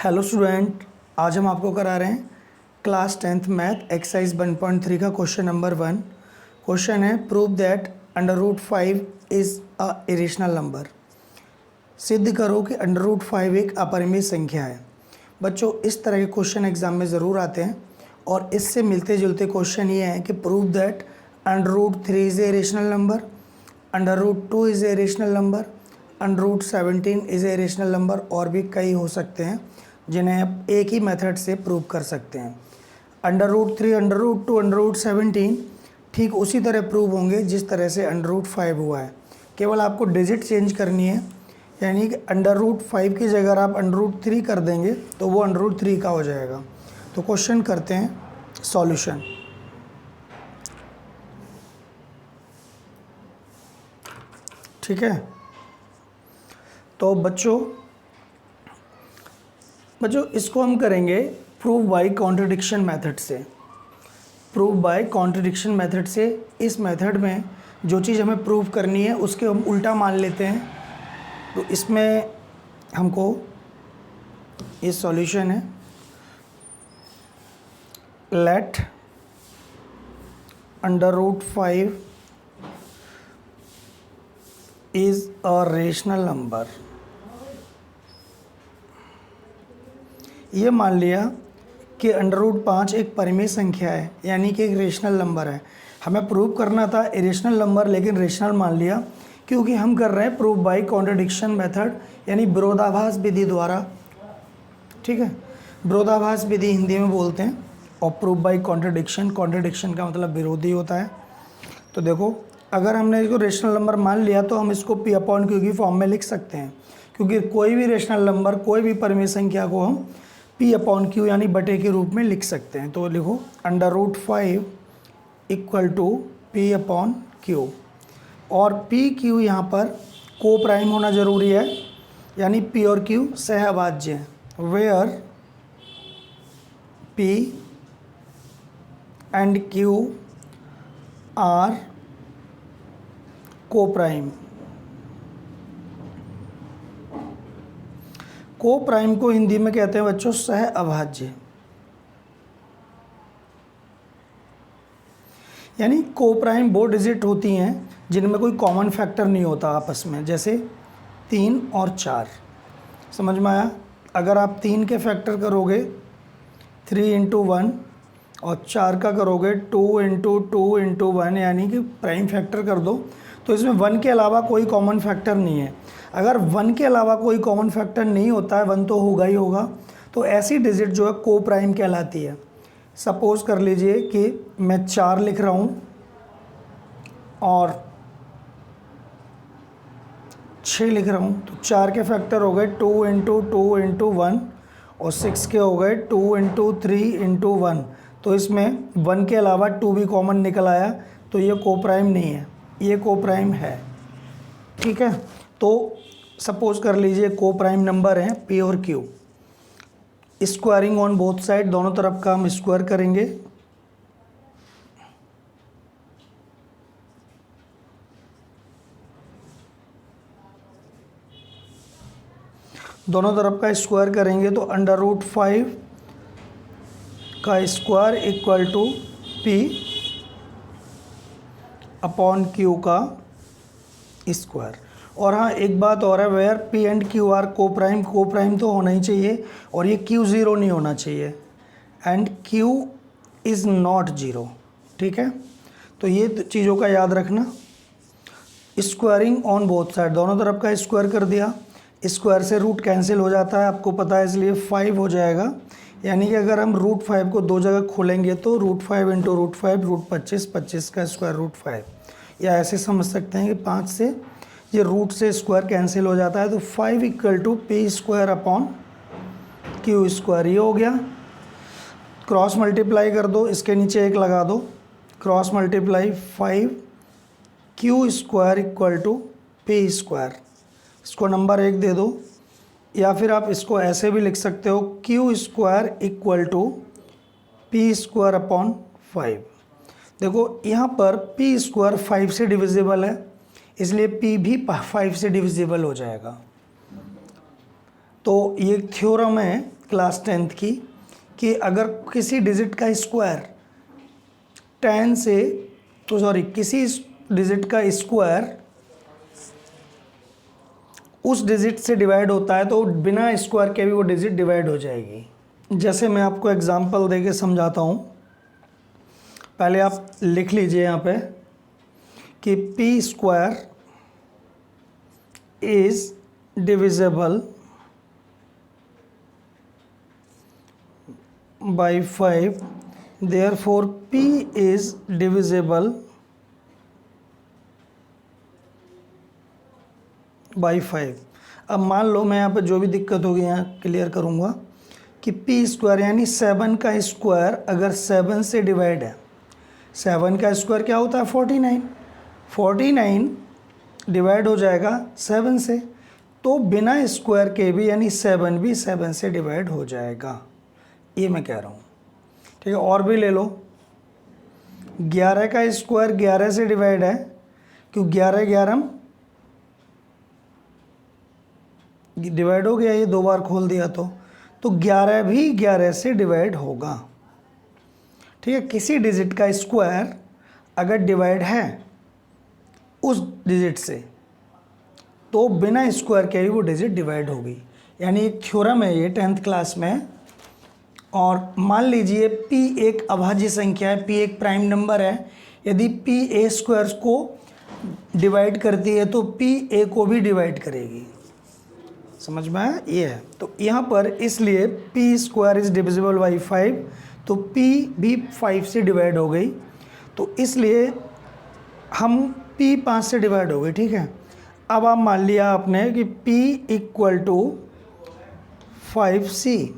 Hello student, आज हम आपको करा रहे हैं क्लास 10th मैथ एक्सरसाइज 1.3 का क्वेश्चन नंबर 1। क्वेश्चन है prove that √5 is a irrational number. सिद्ध करो कि √5 एक अपरिमेय संख्या है। बच्चों, इस तरह के क्वेश्चन एग्जाम में ज़रूर आते हैं और इससे मिलते जुलते क्वेश्चन ये हैं कि prove that √3 is a irrational number, √2 is a irrational number, √17 is a irrational number, और भी कई हो सकते हैं जिन्हें आप एक ही मेथड से प्रूव कर सकते हैं। √3, √2, √17 ठीक उसी तरह प्रूव होंगे जिस तरह से √5 हुआ है। केवल आपको डिजिट चेंज करनी है, यानी कि √5 की जगह आप √3 कर देंगे तो वो √3 का हो जाएगा। तो क्वेश्चन करते हैं सॉल्यूशन। ठीक है, तो बच्चों इसको हम करेंगे प्रूव बाय कॉन्ट्रडिक्शन मेथड से। प्रूव बाय कॉन्ट्रडिक्शन मेथड से इस मेथड में जो चीज़ हमें प्रूव करनी है उसके हम उल्टा मान लेते हैं। तो इसमें हमको ये सॉल्यूशन है, let √5 is a rational number. ये मान लिया कि √5 एक परिमेय संख्या है, यानी कि एक रेशनल नंबर है। हमें प्रूव करना था इरेशनल नंबर, लेकिन रेशनल मान लिया क्योंकि हम कर रहे हैं प्रूव बाय कॉन्ट्रडिक्शन मेथड, यानी विरोधाभास विधि द्वारा। ठीक है, विरोधाभास विधि हिंदी में बोलते हैं, और प्रूव बाय कॉन्ट्रडिक्शन, कॉन्ट्रडिक्शन का मतलब विरोधी होता है। तो देखो, अगर हमने इसको रेशनल नंबर मान लिया तो हम इसको P/Q की फॉर्म में लिख सकते हैं, क्योंकि कोई भी रेशनल नंबर, कोई भी परिमेय संख्या को हम P/Q यानी बटे के रूप में लिख सकते हैं। तो लिखो √5 = P/Q, और PQ यहाँ पर को प्राइम होना जरूरी है, यानी P और Q सहअभाज्य हैं। Where P and Q are coprime. Coprime को हिंदी में कहते हैं बच्चों सह अभाज्य, यानी को प्राइम वो डिजिट होती हैं जिनमें कोई कॉमन फैक्टर नहीं होता आपस में, जैसे 3 और 4। समझ में आया? अगर आप 3 के फैक्टर करोगे 3 × 1 और 4 का करोगे 2 × 2 × 1, यानी कि प्राइम फैक्टर कर दो, तो इसमें 1 के अलावा कोई कॉमन फैक्टर नहीं है। अगर 1 के अलावा कोई कॉमन फैक्टर नहीं होता है, 1 तो होगा ही होगा, तो ऐसी डिजिट जो है को प्राइम कहलाती है। सपोज़ कर लीजिए कि मैं 4 लिख रहा हूँ और 6 लिख रहा हूँ, तो 4 के फैक्टर हो गए 2 × 2 × 1, और 6 के हो गए 2 × 3 × 1। तो इसमें 1 के अलावा 2 भी कॉमन निकल आया, तो ये को प्राइम नहीं है, ये को प्राइम है। ठीक है, तो सपोज कर लीजिए को प्राइम नंबर हैं P और Q। Squaring on both side, दोनों तरफ का हम स्क्वायर करेंगे। दोनों तरफ का स्क्वायर करेंगे तो √5 का स्क्वायर = P/Q का स्क्वायर। और हाँ, एक बात और है, where P and Q are coprime. Coprime तो होना ही चाहिए, और ये Q 0 नहीं होना चाहिए, एंड Q इज़ नॉट 0। ठीक है, तो ये चीज़ों का याद रखना। स्क्वायरिंग ऑन बोथ साइड, दोनों तरफ का स्क्वायर कर दिया। स्क्वायर से रूट कैंसिल हो जाता है, आपको पता है, इसलिए 5 हो जाएगा। यानी कि अगर हम √5 को दो जगह खोलेंगे तो √5 × √5 √25, 25 का स्क्वायर √5, या ऐसे समझ सकते हैं कि 5 से ये रूट से स्क्वायर कैंसिल हो जाता है, तो 5 = P²/Q²। ये हो गया। क्रॉस मल्टीप्लाई कर दो, इसके नीचे 1 लगा दो, क्रॉस मल्टीप्लाई 5 Q² = P²। इसको नंबर 1 दे दो, या फिर आप इसको ऐसे भी लिख सकते हो Q² = P²/5। देखो यहाँ पर P² 5 से डिविजिबल है, इसलिए P भी 5 से डिविजिबल हो जाएगा। तो ये थ्योरम है क्लास 10th की कि अगर किसी डिजिट का स्क्वायर 10 से किसी डिजिट का स्क्वायर उस डिजिट से डिवाइड होता है तो बिना स्क्वायर के भी वो डिजिट डिवाइड हो जाएगी। जैसे मैं आपको एग्जांपल देके समझाता हूँ। पहले आप लिख लीजिए यहाँ पे कि P square is divisible by 5, therefore P is divisible by 5। अब मान लो मैं यहाँ पे जो भी दिक्कत होगी यहाँ क्लियर करूँगा कि पी स्क्वायर यानी 7 का स्क्वायर अगर 7 से डिवाइड है, 7 का स्क्वायर क्या होता है 49, 49 डिवाइड हो जाएगा 7 से, तो बिना स्क्वायर के भी यानी 7 भी 7 से डिवाइड हो जाएगा, ये मैं कह रहा हूँ। ठीक है, और भी ले लो। 11 का स्क्वायर 11 से डिवाइड है, क्यों 11 11 डिवाइड हो गया, ये 2 बार खोल दिया तो 11 भी 11 से डिवाइड होगा। ठीक है, किसी डिजिट का स्क्वायर अगर डिवाइड है उस डिजिट से तो बिना स्क्वायर के ही वो डिजिट डिवाइड होगी। यानी एक थ्योरम है ये 10th क्लास में। और मान लीजिए p एक अभाज्य संख्या है, p एक प्राइम नंबर है, यदि p a स्क्वायर को डिवाइड करती है तो p a को भी डिवाइड करेगी। समझ में आया? ये है। तो यहाँ पर इसलिए p square is divisible by 5, तो p भी 5 से डिवाइड हो गई, तो इसलिए हम p 5 से डिवाइड हो गई। ठीक है, अब आप मान लिया आपने कि p equal to 5c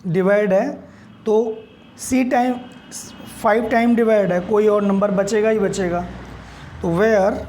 divide है, तो c टाइम 5 टाइम डिवाइड है, कोई और नंबर बचेगा ही बचेगा। तो where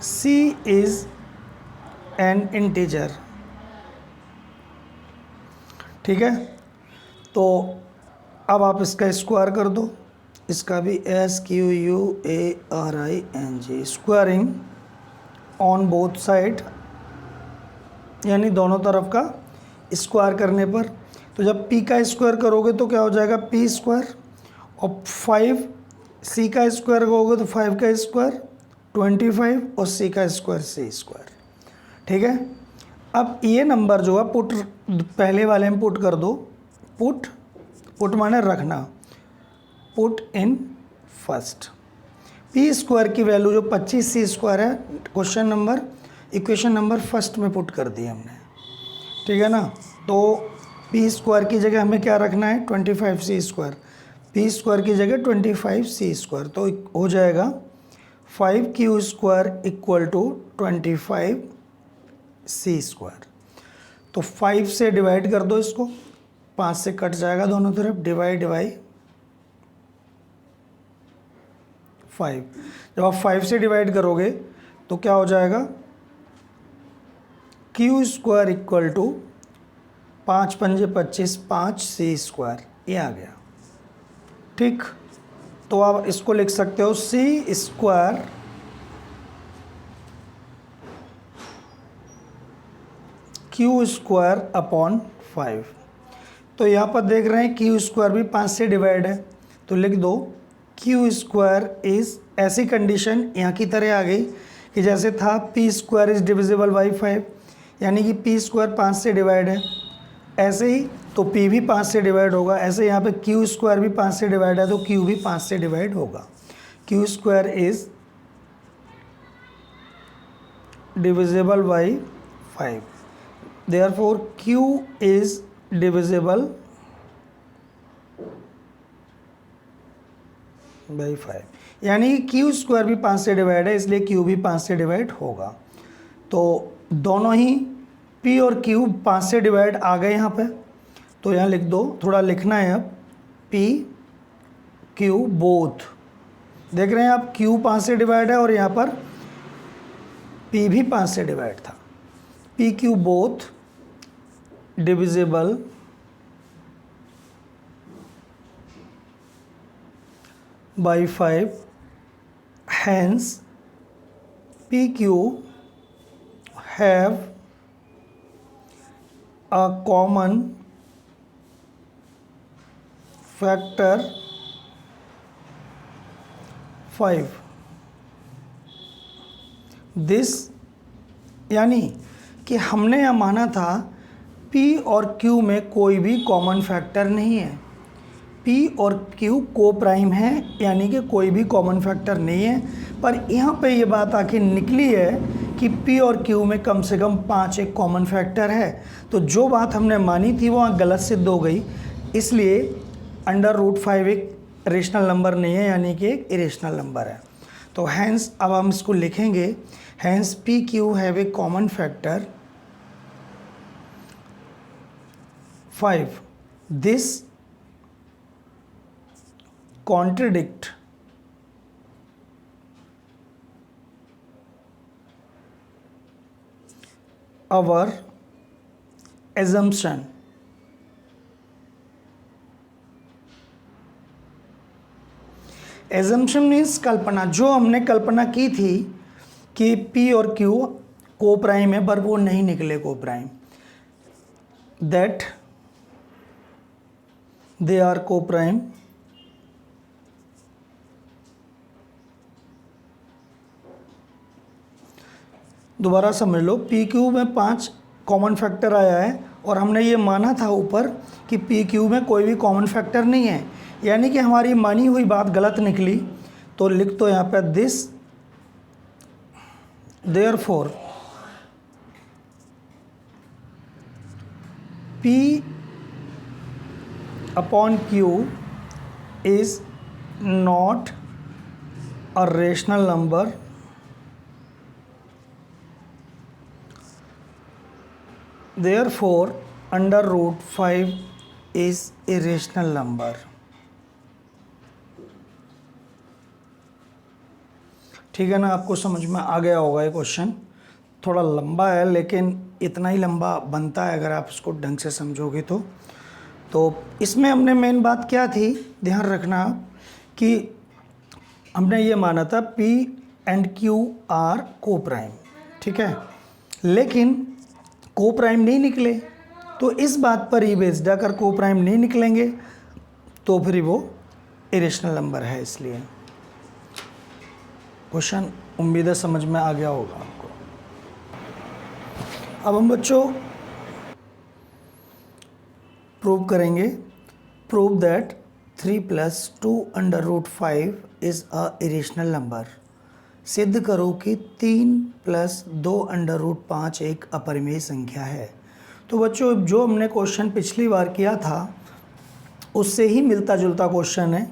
c is an integer. ठीक है, तो अब आप इसका स्क्वायर कर दो, इसका भी SQUARING, squaring on both side, यानी दोनों तरफ का स्क्वायर करने पर। तो जब p का स्क्वायर करोगे तो क्या हो जाएगा p स्क्वायर, और 5 c का स्क्वायर करोगे तो 5 का स्क्वायर 25, और c का स्क्वायर c स्क्वायर। ठीक है, अब ये नंबर जो है पुट पहले वाले में पुट कर दो, पुट माने रखना, put in first. P square की वैल्यू जो 25c स्क्वायर है, question number equation number first में पुट कर दी हमने। ठीक है ना, तो पी स्क्वायर की जगह हमें क्या रखना है 25c स्क्वायर, पी स्क्वायर की जगह 25c स्क्वायर, तो हो जाएगा 5q square equal to 25c square. तो 5 से डिवाइड कर दो इसको, 5 से कट जाएगा दोनों तरफ, डिवाइड बाई 5। जब आप 5 से डिवाइड करोगे तो क्या हो जाएगा q स्क्वायर इक्वल टू 5 पंजे 25, 5c स्क्वायर, ये आ गया। ठीक, तो आप इसको लिख सकते हो c square q square upon 5। तो यहाँ पर देख रहे हैं q स्क्वायर भी 5 से डिवाइड है, तो लिख दो q स्क्वायर इज, ऐसी कंडीशन यहाँ की तरह आ गई कि जैसे था p square is divisible by 5, यानी कि p स्क्वायर 5 से डिवाइड है, ऐसे ही तो p भी 5 से डिवाइड होगा, ऐसे यहाँ पे q स्क्वायर भी 5 से डिवाइड है तो q भी 5 से डिवाइड होगा। q square is divisible by 5, therefore q is divisible by 5, यानी q स्क्वायर भी 5 से डिवाइड है, इसलिए q भी 5 से डिवाइड होगा। तो दोनों ही p और q 5 से डिवाइड आ गए यहाँ पे, तो यहाँ लिख दो, थोड़ा लिखना है अब, p q बोथ। देख रहे हैं आप q 5 से डिवाइड है और यहाँ पर p भी 5 से डिवाइड था। p q both divisible by 5, hence PQ have a common factor 5 this, यानी कि हमने यह माना था P और Q में कोई भी कॉमन फैक्टर नहीं है। P और Q को प्राइम है, यानी कि कोई भी कॉमन फैक्टर नहीं है। पर यहाँ पे ये बात आखिर निकली है कि P और Q में कम से कम 5 एक कॉमन फैक्टर है। तो जो बात हमने मानी थी वो गलत सिद्ध हो गई, इसलिए √5 एक रेशनल नंबर नहीं है, यानी कि एक इरेशनल नंबर है। तो हैंस अब हम इसको लिखेंगे, hence PQ have a common factor 5। This contradict our assumption assumption means कल्पना। जो हमने कल्पना की थी कि P और Q को प्राइम है, पर वो नहीं निकले को प्राइम, दैट दे आर को प्राइम दोबारा समझ लो, PQ में 5 कॉमन फैक्टर आया है और हमने ये माना था ऊपर कि PQ में कोई भी कॉमन फैक्टर नहीं है, यानी कि हमारी मानी हुई बात गलत निकली। तो लिख दो यहाँ पे this therefore P upon Q is not a rational number therefore √5 is a rational number। ठीक है ना, आपको समझ में आ गया होगा। ये क्वेश्चन थोड़ा लंबा है, लेकिन इतना ही लंबा बनता है अगर आप इसको ढंग से समझोगे तो इसमें हमने मेन बात क्या थी, ध्यान रखना कि हमने ये माना था P एंड Q आर को प्राइम, ठीक है, लेकिन को प्राइम नहीं निकले। तो इस बात पर ही बेस्ड अगर को प्राइम नहीं निकलेंगे तो फिर वो इरेशनल नंबर है। इसलिए क्वेश्चन उम्मीद है समझ में आ गया होगा आपको। अब हम बच्चों प्रूव करेंगे, prove that 3 + 2 √5 is a irrational number. सिद्ध करो कि 3 + 2 √5 एक अपरिमेय संख्या है। तो बच्चों जो हमने क्वेश्चन पिछली बार किया था उससे ही मिलता जुलता क्वेश्चन है।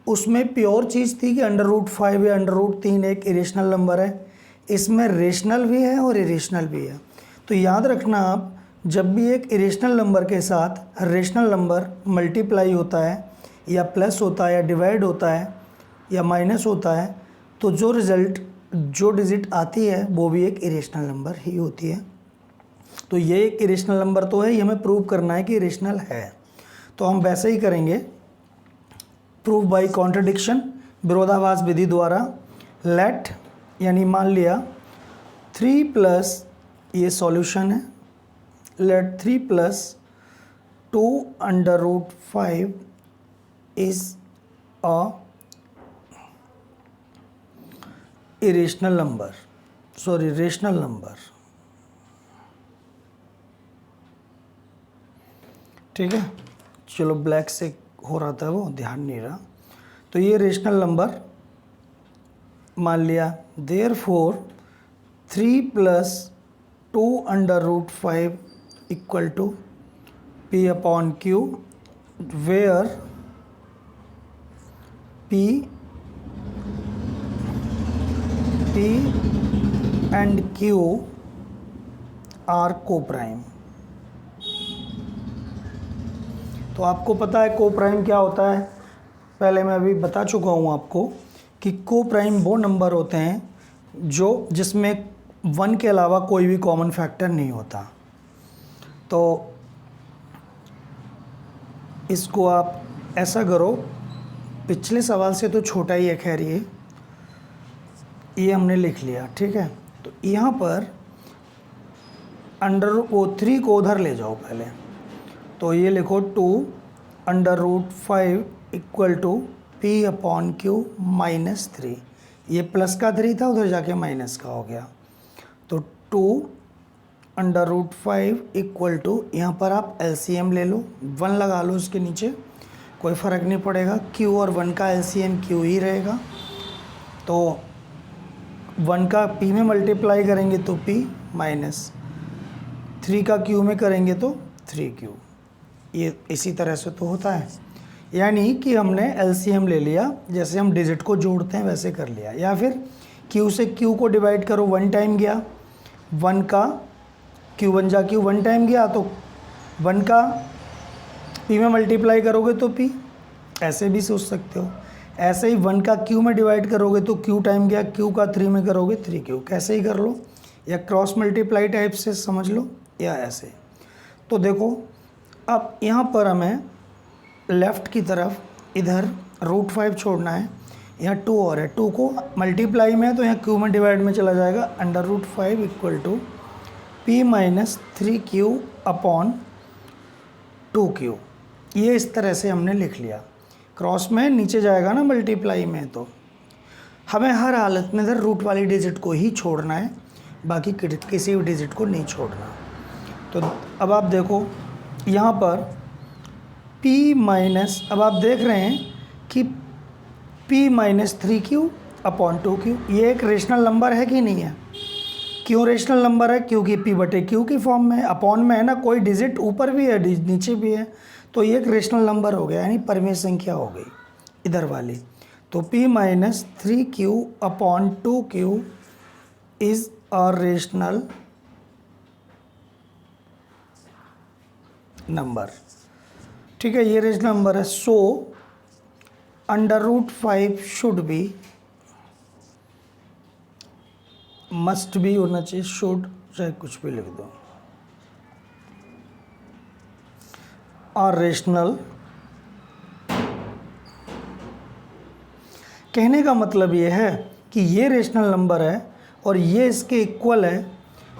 उसमें प्योर चीज़ थी कि √5 या √3 एक इरेशनल नंबर है। इसमें रेशनल भी है और इरेशनल भी है। तो याद रखना आप, जब भी एक इरेशनल नंबर के साथ रेशनल नंबर मल्टीप्लाई होता है या प्लस होता है या डिवाइड होता है या माइनस होता है, तो जो डिजिट आती है वो भी एक इरेशनल नंबर ही होती है। तो ये एक इरेशनल नंबर तो है, ये हमें प्रूव करना है कि इरेशनल है। तो हम वैसे ही करेंगे, प्रूव बाय कॉन्ट्रडिक्शन, विरोधाभास विधि द्वारा। लेट यानी मान लिया 3 + ये सॉल्यूशन है, let 3 + 2 √5 is a irrational number, sorry rational number, ठीक है। चलो ब्लैक से हो रहा था वो, ध्यान नहीं रहा। तो ये रेशनल नंबर मान लिया। Therefore 3 + 2 √5 = P upon Q, where P and Q are coprime. तो आपको पता है को प्राइम क्या होता है, पहले मैं अभी बता चुका हूँ आपको कि को प्राइम वो नंबर होते हैं जिसमें 1 के अलावा कोई भी कॉमन फैक्टर नहीं होता। तो इसको आप ऐसा करो, पिछले सवाल से तो छोटा ही है, खैर ये हमने लिख लिया, ठीक है। तो यहाँ पर अंडर वो 3 को उधर ले जाओ पहले, तो ये लिखो 2√5 इक्वल टू P/Q -3। ये प्लस का 3 था, उधर जाके माइनस का हो गया, तो 2√5 इक्वल टू, यहाँ पर आप LCM ले लो, 1 लगा लो उसके नीचे, कोई फ़र्क नहीं पड़ेगा, Q और 1 का LCM Q ही रहेगा। तो 1 का P में मल्टीप्लाई करेंगे तो P माइनस 3 का Q में करेंगे तो 3Q। ये इसी तरह से तो होता है, यानी कि हमने LCM ले लिया, जैसे हम डिजिट को जोड़ते हैं वैसे कर लिया। या फिर Q से Q को डिवाइड करो, 1 टाइम गया, 1 का Q1 जा Q 1 टाइम गया, तो 1 का P में मल्टीप्लाई करोगे तो P, ऐसे भी सोच सकते हो। ऐसे ही 1 का Q में डिवाइड करोगे तो Q टाइम गया, Q का 3 में करोगे 3Q, कैसे ही कर लो, या क्रॉस मल्टीप्लाई टाइप से समझ लो, या ऐसे। तो देखो अब यहाँ पर हमें लेफ़्ट की तरफ इधर √5 छोड़ना है, यहाँ 2 और है, 2 को मल्टीप्लाई में है तो यहाँ Q में डिवाइड में चला जाएगा, अंडर√5 equal to P minus 3Q/2Q। ये इस तरह से हमने लिख लिया, क्रॉस में नीचे जाएगा ना मल्टीप्लाई में, तो हमें हर हालत में इधर रूट वाली डिजिट को ही छोड़ना है, बाकी किसी भी डिजिट को नहीं छोड़ना। तो अब आप देखो यहाँ पर P माइनस, अब आप देख रहे हैं कि P माइनस 3Q/2Q, ये एक रेशनल नंबर है कि नहीं है? क्यों रेशनल नंबर है? क्योंकि P/Q की फॉर्म में है, अपॉन में है ना, कोई डिजिट ऊपर भी है नीचे भी है, तो ये एक रेशनल नंबर हो गया, यानी परिमेय संख्या हो गई इधर वाली। तो P minus 3Q/2Q is a rational number, ठीक है, ये रेशनल नंबर है। सो अंडर√5 शुड बी, मस्ट भी होना चाहिए, शुड चाहे कुछ भी लिख दो, और रेशनल। कहने का मतलब ये है कि ये रेशनल नंबर है और ये इसके इक्वल है,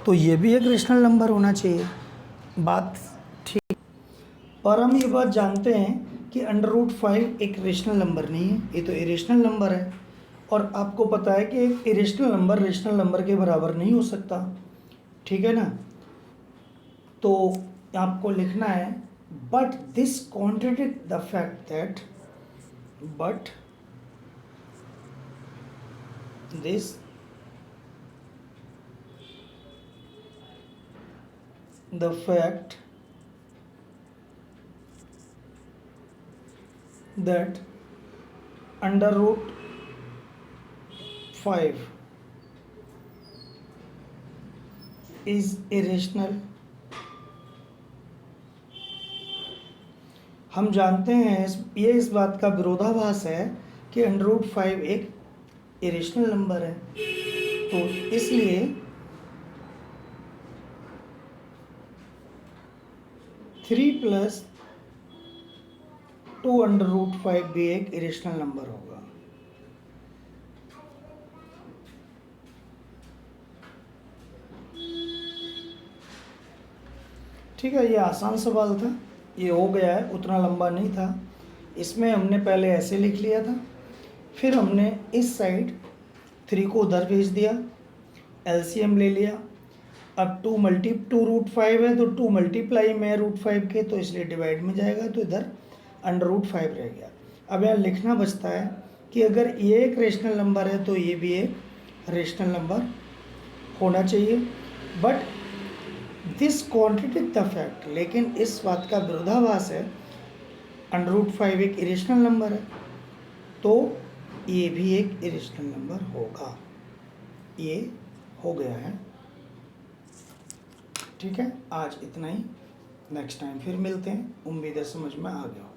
तो ये भी एक रेशनल नंबर होना चाहिए, बात ठीक। पर हम ये बात जानते हैं कि अंडर√5 एक रेशनल नंबर नहीं है, ये तो इरेशनल नंबर है, और आपको पता है कि एक इरेशनल नंबर रेशनल नंबर के बराबर नहीं हो सकता, ठीक है ना। तो आपको लिखना है but this contradict the fact that, but this the fact that अंडर√5 is irrational। हम जानते हैं ये इस बात का विरोधाभास है कि अंडर√5 एक इरेशनल नंबर है, तो इसलिए 3 + 2 अंडर√5 भी एक इरेशनल नंबर होगा। ठीक है, ये आसान सवाल था, ये हो गया है, उतना लंबा नहीं था। इसमें हमने पहले ऐसे लिख लिया था, फिर हमने इस साइड 3 को उधर भेज दिया, LCM ले लिया। अब 2√5 है तो 2 मल्टीप्लाई में √5 के, तो इसलिए डिवाइड में जाएगा, तो इधर अंडर√5 रह गया। अब यहाँ लिखना बचता है कि अगर ये एक रेशनल नंबर है तो ये भी एक रेशनल नंबर होना चाहिए, but this contradict the fact, लेकिन इस बात का विरोधाभास है, अंडर√5 एक इरेशनल नंबर है, तो ये भी एक इरेशनल नंबर होगा। ये हो गया है, ठीक है। आज इतना ही, नेक्स्ट टाइम फिर मिलते हैं, उम्मीद है समझ में आ गया।